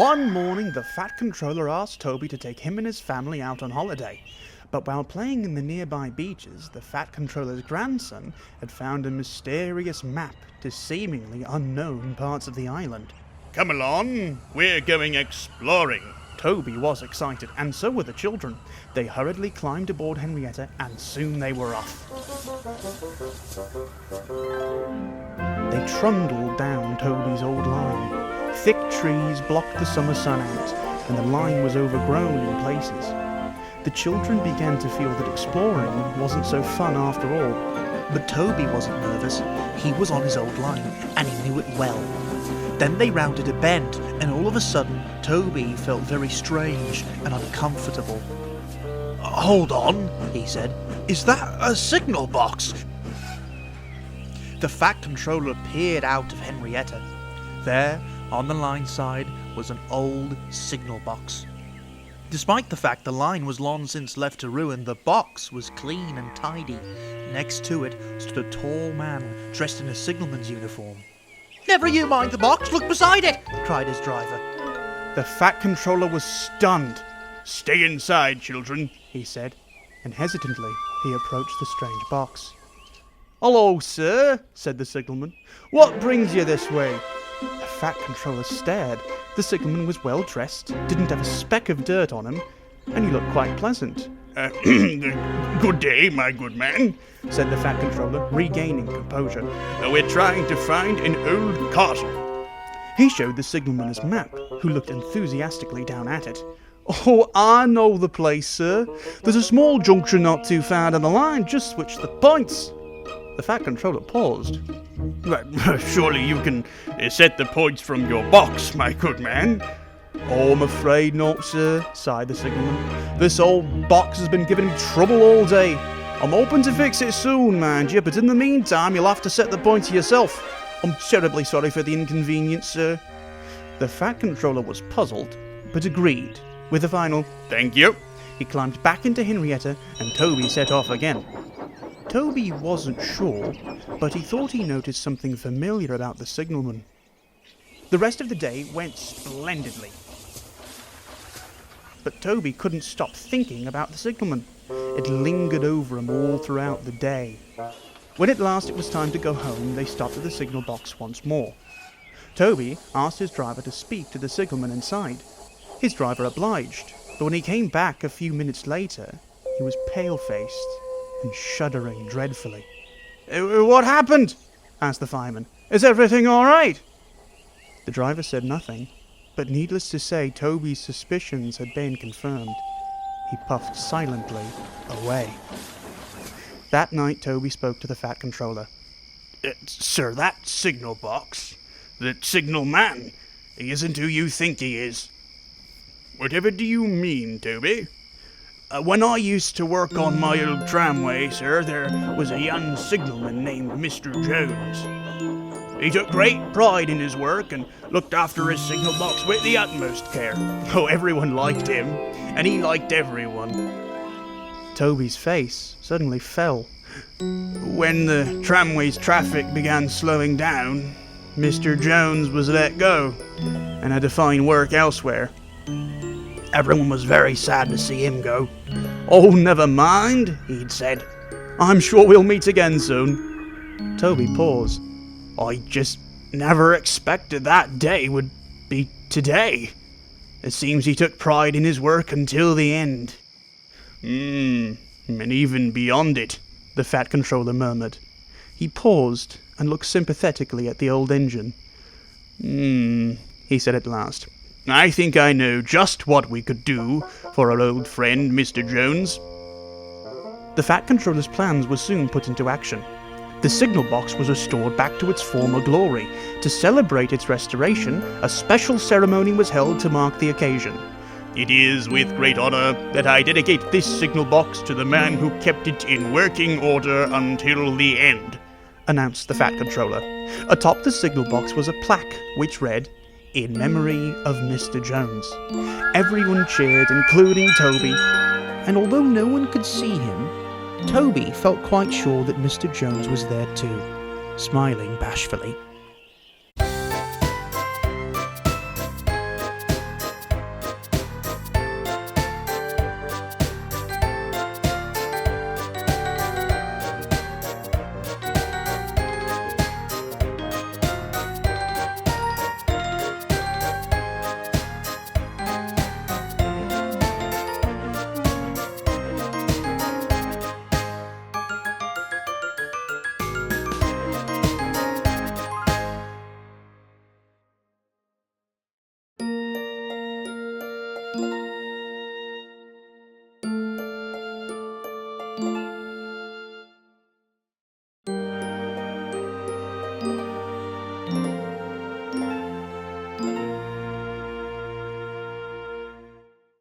One morning, the Fat Controller asked Toby to take him and his family out on holiday. But while playing in the nearby beaches, the Fat Controller's grandson had found a mysterious map to seemingly unknown parts of the island. Come along, we're going exploring. Toby was excited, and so were the children. They hurriedly climbed aboard Henrietta, and soon they were off. They trundled down Toby's old line. Thick trees blocked the summer sun out, and the line was overgrown in places. The children began to feel that exploring wasn't so fun after all. But Toby wasn't nervous. He was on his old line, and he knew it well. Then they rounded a bend, and all of a sudden, Toby felt very strange and uncomfortable. "Hold on," he said. "Is that a signal box?" The Fat Controller peered out of Henrietta. There, on the line side, was an old signal box. Despite the fact the line was long since left to ruin, the box was clean and tidy. Next to it stood a tall man dressed in a signalman's uniform. "Never you mind the box, look beside it!" cried his driver. The Fat Controller was stunned. Stay inside, children, he said, and hesitantly he approached the strange box. "Hello, sir," said the signalman. "What brings you this way?" The Fat Controller stared. The signalman was well dressed, didn't have a speck of dirt on him, and he looked quite pleasant. Good day, my good man, said the Fat Controller, regaining composure. We're trying to find an old castle. He showed the signalman his map, who looked enthusiastically down at it. "Oh, I know the place, sir. There's a small junction not too far down the line. Just switch the points." The Fat Controller paused. Surely you can set the points from your box, my good man. "Oh, I'm afraid not, sir," sighed the signalman. "This old box has been giving me trouble all day. I'm hoping to fix it soon, mind you, but in the meantime you'll have to set the points yourself. I'm terribly sorry for the inconvenience, sir." The Fat Controller was puzzled, but agreed. With a final "Thank you," he climbed back into Henrietta, and Toby set off again. Toby wasn't sure, but he thought he noticed something familiar about the signalman. The rest of the day went splendidly. But Toby couldn't stop thinking about the signalman. It lingered over him all throughout the day. When at last it was time to go home, they stopped at the signal box once more. Toby asked his driver to speak to the signalman inside. His driver obliged, but when he came back a few minutes later, he was pale-faced and shuddering dreadfully. "What happened?" asked the fireman. "Is everything all right?" The driver said nothing, but needless to say, Toby's suspicions had been confirmed. He puffed silently away. That night, Toby spoke to the Fat Controller. Sir, that signal box, the signal man, he isn't who you think he is." "Whatever do you mean, Toby?" When I used to work on my old tramway, sir, there was a young signalman named Mr. Jones. He took great pride in his work and looked after his signal box with the utmost care. Oh, everyone liked him, and he liked everyone." Toby's face suddenly fell. "When the tramway's traffic began slowing down, Mr. Jones was let go and had to find work elsewhere. Everyone was very sad to see him go. 'Oh, never mind,' he'd said. 'I'm sure we'll meet again soon.'" Toby paused. "I just never expected that day would be today. It seems he took pride in his work until the end." And even beyond it," the Fat Controller murmured. He paused and looked sympathetically at the old engine. He said at last. "I think I know just what we could do for our old friend, Mr. Jones." The Fat Controller's plans were soon put into action. The signal box was restored back to its former glory. To celebrate its restoration, a special ceremony was held to mark the occasion. "It is with great honor that I dedicate this signal box to the man who kept it in working order until the end," announced the Fat Controller. Atop the signal box was a plaque which read, "In memory of Mr. Jones." Everyone cheered, including Toby, and although no one could see him, Toby felt quite sure that Mr. Jones was there too, smiling bashfully.